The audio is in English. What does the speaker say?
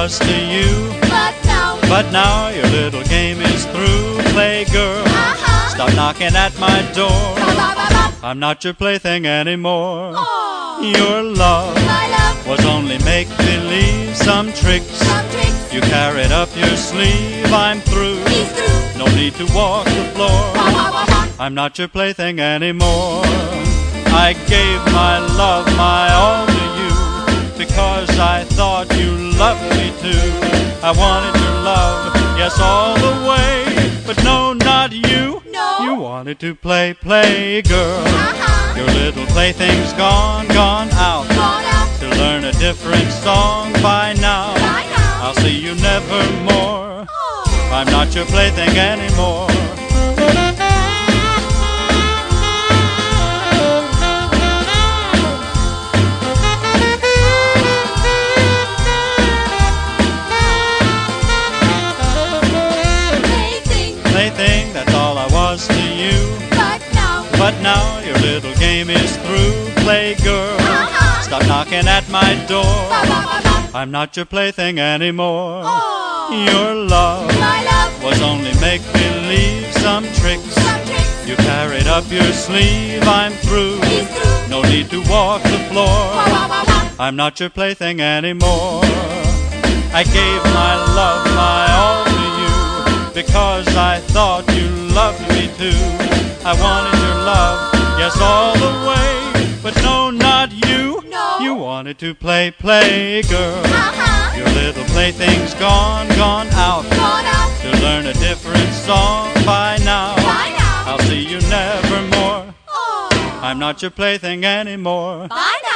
was to you. But now your little game is through. Play girl, stop knocking at my door. I'm not your plaything anymore. Your love was only make-believe, some tricks you carried up your sleeve. I'm through, no need to walk the floor. I'm not your plaything anymore. I gave my love, my all to you, because I thought you loved me too. I wanted your love, yes, all the way, but no, not you. You wanted to play girl. Your little plaything's gone out to learn a different song by now. I'll see you nevermore. I'm not your plaything anymore. Plaything, that's all I was to you. But now your little game is through. Play girl, stop knocking at my door. I'm not your plaything anymore. Your love was only make-believe, some tricks you carried up your sleeve. I'm through, no need to walk the floor. I'm not your plaything anymore. I gave my love, my all to you, because I thought you loved me too. I wanted your love, yes, all the way, but no, not you. You wanted to play girl. Your little plaything's gone out to learn a different song by now. I'll see you nevermore. I'm not your plaything anymore. Bye now.